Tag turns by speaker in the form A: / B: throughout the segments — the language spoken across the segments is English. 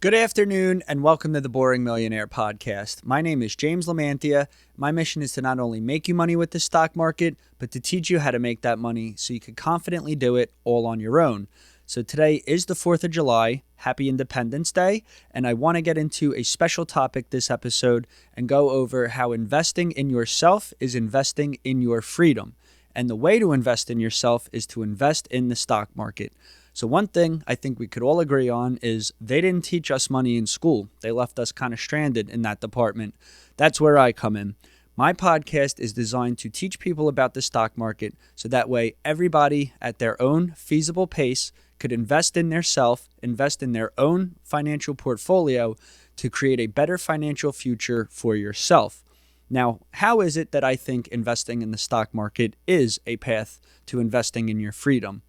A: Good afternoon and welcome to the Boring Millionaire podcast. My name is James Lamantia. My mission is to not only make you money with the stock market, but to teach you how to make that money so you can confidently do it all on your own. So today is the 4th of July. Happy Independence Day. And I want to get into a special topic this episode and go over how investing in yourself is investing in your freedom. And the way to invest in yourself is to invest in the stock market. So one thing I think we could all agree on is they didn't teach us money in school. They left us kind of stranded in that department. That's where I come in. My podcast is designed to teach people about the stock market so that way everybody at their own feasible pace could invest in their self, invest in their own financial portfolio to create a better financial future for yourself. Now, how is it that I think investing in the stock market is a path to investing in your freedom?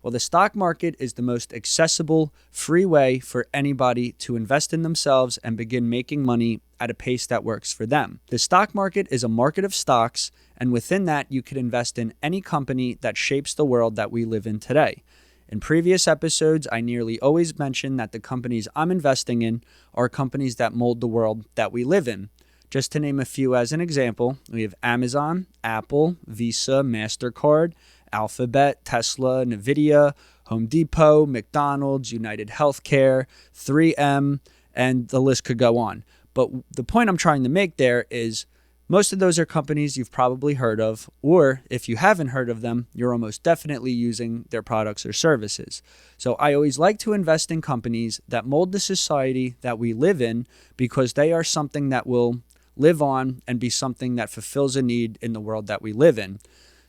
A: Well, the stock market is the most accessible, free way for anybody to invest in themselves and begin making money at a pace that works for them. The stock market is a market of stocks, and within that, you could invest in any company that shapes the world that we live in today. In previous episodes, I nearly always mention that the companies I'm investing in are companies that mold the world that we live in. Just to name a few as an example, we have Amazon, Apple, Visa, MasterCard, Alphabet, Tesla, Nvidia, Home Depot, McDonald's, United Healthcare, 3M, and the list could go on. But the point I'm trying to make there is most of those are companies you've probably heard of, or if you haven't heard of them, you're almost definitely using their products or services. So I always like to invest in companies that mold the society that we live in because they are something that will live on and be something that fulfills a need in the world that we live in.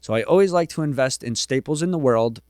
A: So I always like to invest in staples in the world.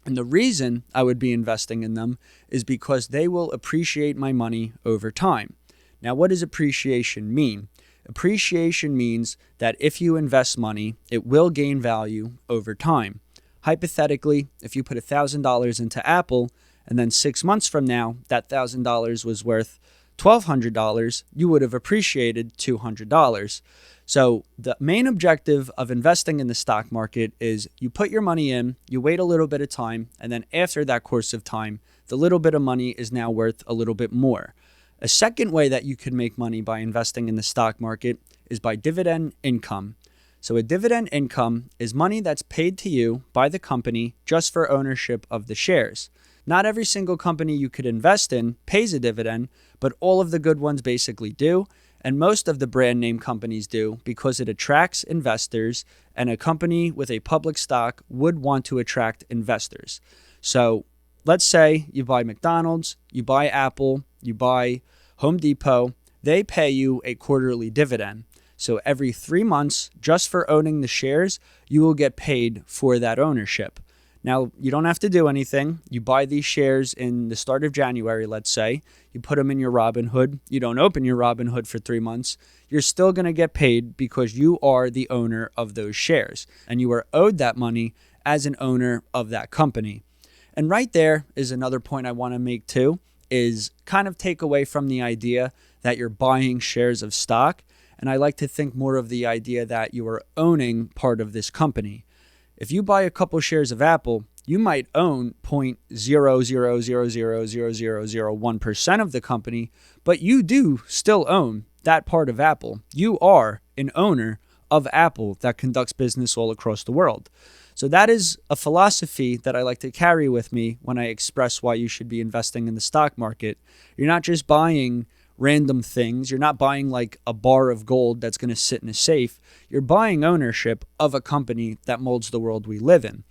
A: And the reason I would be investing in them is because they will appreciate my money over time. Now, what does appreciation mean? Appreciation means that if you invest money, it will gain value over time. Hypothetically, if you put $1,000 into Apple and then 6 months from now, that $1,000 was worth $1,200, you would have appreciated $200. So the main objective of investing in the stock market is you put your money in, you wait a little bit of time, and then after that course of time, the little bit of money is now worth a little bit more. A second way that you can make money by investing in the stock market is by dividend income. So a dividend income is money that's paid to you by the company just for ownership of the shares. Not every single company you could invest in pays a dividend, but all of the good ones basically do. And most of the brand name companies do because it attracts investors, and a company with a public stock would want to attract investors. So let's say you buy McDonald's, you buy Apple, you buy Home Depot, they pay you a quarterly dividend. So every 3 months, just for owning the shares, you will get paid for that ownership. Now, you don't have to do anything. You buy these shares in the start of January, let's say. You put them in your Robinhood. You don't open your Robinhood for 3 months. You're still going to get paid because you are the owner of those shares. And you are owed that money as an owner of that company. And right there is another point I want to make too, is kind of take away from the idea that you're buying shares of stock. And I like to think more of the idea that you are owning part of this company. If you buy a couple shares of Apple, you might own 0.0000001% of the company, but you do still own that part of Apple. You are an owner of Apple that conducts business all across the world. So that is a philosophy that I like to carry with me when I express why you should be investing in the stock market. You're not just buying random things. You're not buying like a bar of gold that's going to sit in a safe. You're buying ownership of a company that molds the world we live in.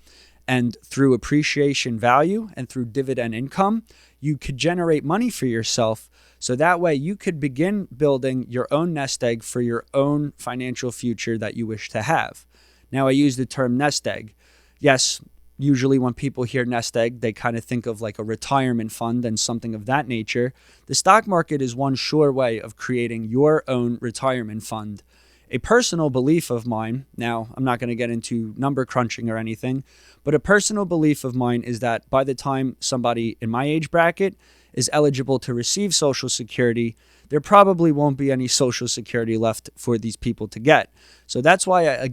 A: And through appreciation value and through dividend income, you could generate money for yourself. So that way you could begin building your own nest egg for your own financial future that you wish to have. Now, I use the term nest egg. Yes, usually when people hear nest egg, they kind of think of like a retirement fund and something of that nature. The stock market is one sure way of creating your own retirement fund. A personal belief of mine, now I'm not going to get into number crunching or anything, but a personal belief of mine is that by the time somebody in my age bracket is eligible to receive Social Security, there probably won't be any Social Security left for these people to get. So that's why, I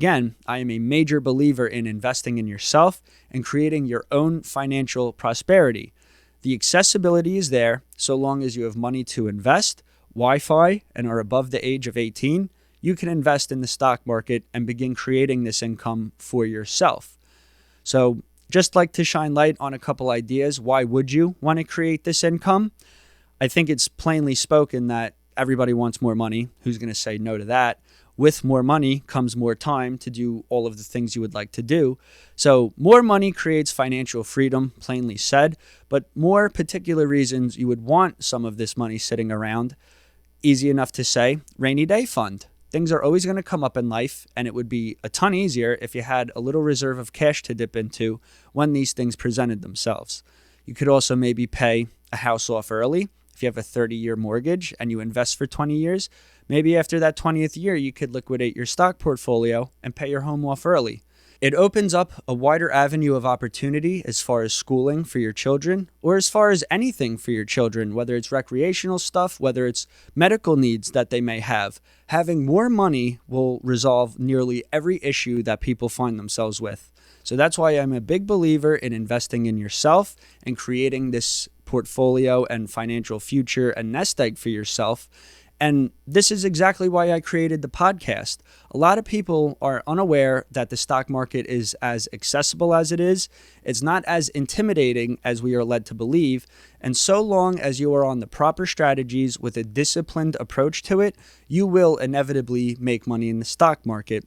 A: am a major believer in investing in yourself and creating your own financial prosperity. The accessibility is there so long as you have money to invest, Wi-Fi, and are above the age of 18. You can invest in the stock market and begin creating this income for yourself. So just like to shine light on a couple ideas, why would you want to create this income? I think it's plainly spoken that everybody wants more money. Who's going to say no to that? With more money comes more time to do all of the things you would like to do. So more money creates financial freedom, plainly said, but more particular reasons you would want some of this money sitting around. Easy enough to say, rainy day fund. Things are always going to come up in life, and it would be a ton easier if you had a little reserve of cash to dip into when these things presented themselves. You could also maybe pay a house off early. If you have a 30-year mortgage and you invest for 20 years, maybe after that 20th year, you could liquidate your stock portfolio and pay your home off early. It opens up a wider avenue of opportunity as far as schooling for your children, or as far as anything for your children, whether it's recreational stuff, whether it's medical needs that they may have. Having more money will resolve nearly every issue that people find themselves with. So that's why I'm a big believer in investing in yourself and creating this portfolio and financial future and nest egg for yourself. And this is exactly why I created the podcast. A lot of people are unaware that the stock market is as accessible as it is. It's not as intimidating as we are led to believe. And so long as you are on the proper strategies with a disciplined approach to it, you will inevitably make money in the stock market.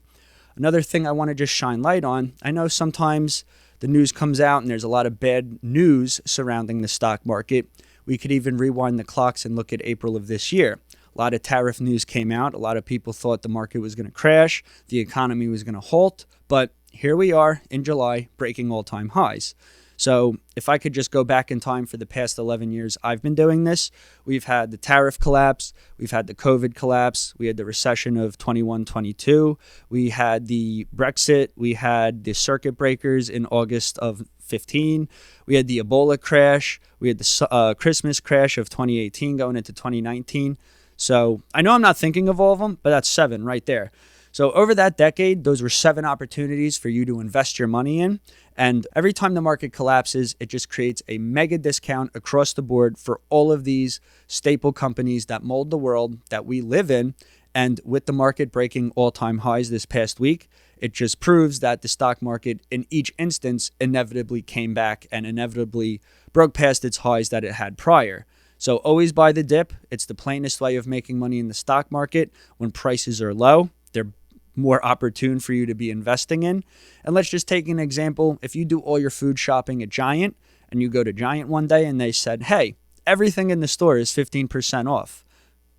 A: Another thing I want to just shine light on, I know sometimes the news comes out and there's a lot of bad news surrounding the stock market. We could even rewind the clocks and look at April of this year. A lot of tariff news came out. A lot of people thought the market was going to crash, the economy was going to halt, but here we are in July breaking all-time highs. So if I could just go back in time for the past 11 years I've been doing this, we've had the tariff collapse, we've had the COVID collapse, we had the recession of 21-22, we had the Brexit, we had the circuit breakers in August of 15, we had the Ebola crash, we had the Christmas crash of 2018 going into 2019. So I know I'm not thinking of all of them, but that's 7 right there. So over that decade, those were 7 opportunities for you to invest your money in. And every time the market collapses, it just creates a mega discount across the board for all of these staple companies that mold the world that we live in. And with the market breaking all-time highs this past week, it just proves that the stock market in each instance inevitably came back and inevitably broke past its highs that it had prior. So always buy the dip. It's the plainest way of making money in the stock market. When prices are low, they're more opportune for you to be investing in. And let's just take an example. If you do all your food shopping at Giant and you go to Giant one day and they said, hey, everything in the store is 15% off.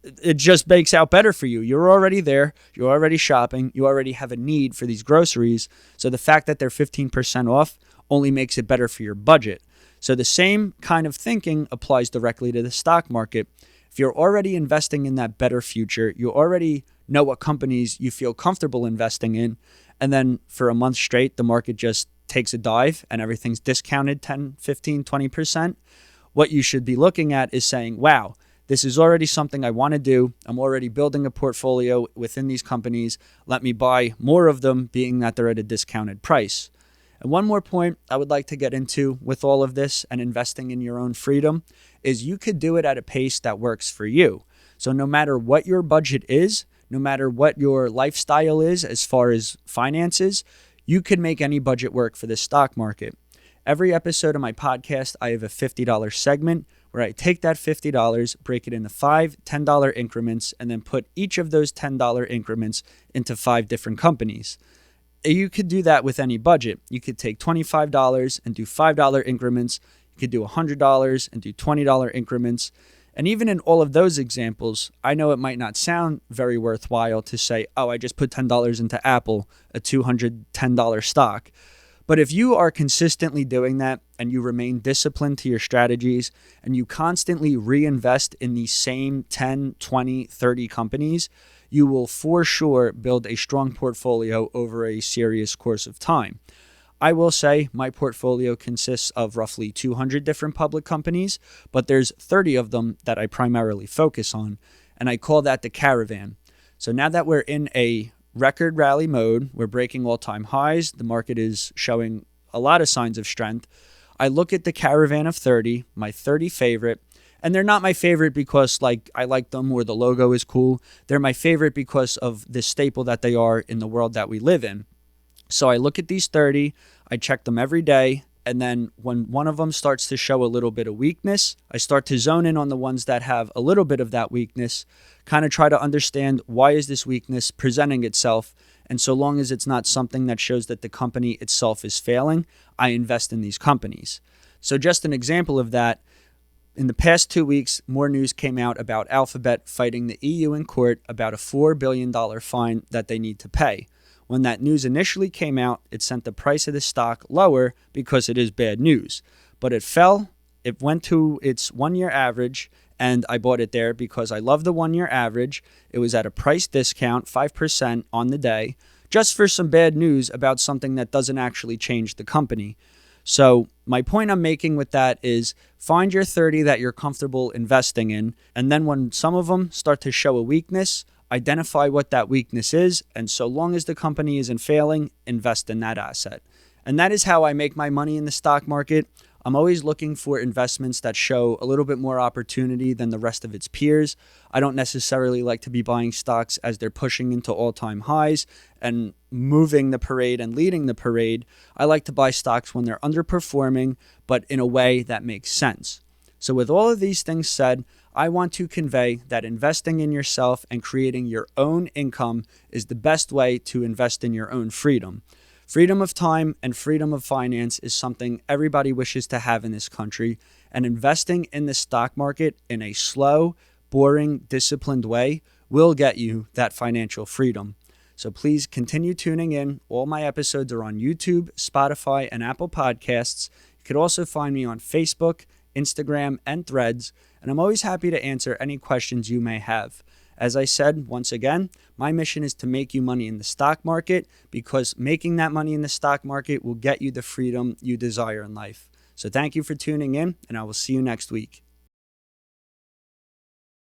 A: It just bakes out better for you. You're already there. You're already shopping. You already have a need for these groceries. So the fact that they're 15% off only makes it better for your budget. So the same kind of thinking applies directly to the stock market. If you're already investing in that better future, you already know what companies you feel comfortable investing in, and then for a month straight, the market just takes a dive and everything's discounted 10, 15, 20%, what you should be looking at is saying, wow, this is already something I want to do. I'm already building a portfolio within these companies. Let me buy more of them, being that they're at a discounted price. And one more point I would like to get into with all of this and investing in your own freedom is you could do it at a pace that works for you. So no matter what your budget is, no matter what your lifestyle is as far as finances, you can make any budget work for the stock market. Every episode of my podcast, I have a $50 segment where I take that $50, break it into $5, $10 increments, and then put each of those $10 increments into 5 different companies. You could do that with any budget. You could take $25 and do $5 increments. You could do $100 and do $20 increments. And even in all of those examples, I know it might not sound very worthwhile to say, oh, I just put $10 into Apple, a $210 stock. But if you are consistently doing that and you remain disciplined to your strategies and you constantly reinvest in the same 10, 20, 30 companies, you will for sure build a strong portfolio over a serious course of time. I will say my portfolio consists of roughly 200 different public companies, but there's 30 of them that I primarily focus on, and I call that the caravan. So now that we're in a record rally mode, we're breaking all-time highs, the market is showing a lot of signs of strength, I look at the caravan of 30, my 30 favorite, and they're not my favorite because I like them or the logo is cool. They're my favorite because of the staple that they are in the world that we live in. So I look at these 30, I check them every day, and then when one of them starts to show a little bit of weakness, I start to zone in on the ones that have a little bit of that weakness, kind of try to understand why is this weakness presenting itself. And so long as it's not something that shows that the company itself is failing, I invest in these companies. So just an example of that, in the past 2 weeks, more news came out about Alphabet fighting the EU in court about a $4 billion fine that they need to pay. When that news initially came out, it sent the price of the stock lower because it is bad news. But it fell, it went to its 1-year average, and I bought it there because I love the 1-year average. It was at a price discount, 5% on the day, just for some bad news about something that doesn't actually change the company. So my point I'm making with that is find your 30 that you're comfortable investing in, and then when some of them start to show a weakness, identify what that weakness is, and so long as the company isn't failing, invest in that asset. And that is how I make my money in the stock market. I'm always looking for investments that show a little bit more opportunity than the rest of its peers. I don't necessarily like to be buying stocks as they're pushing into all-time highs and moving the parade and leading the parade. I like to buy stocks when they're underperforming, but in a way that makes sense. So with all of these things said, I want to convey that investing in yourself and creating your own income is the best way to invest in your own freedom. Freedom of time and freedom of finance is something everybody wishes to have in this country, and investing in the stock market in a slow, boring, disciplined way will get you that financial freedom. So please continue tuning in. All my episodes are on YouTube, Spotify, and Apple Podcasts. You could also find me on Facebook, Instagram, and Threads, and I'm always happy to answer any questions you may have. As I said, once again, my mission is to make you money in the stock market because making that money in the stock market will get you the freedom you desire in life. So thank you for tuning in, and I will see you next week.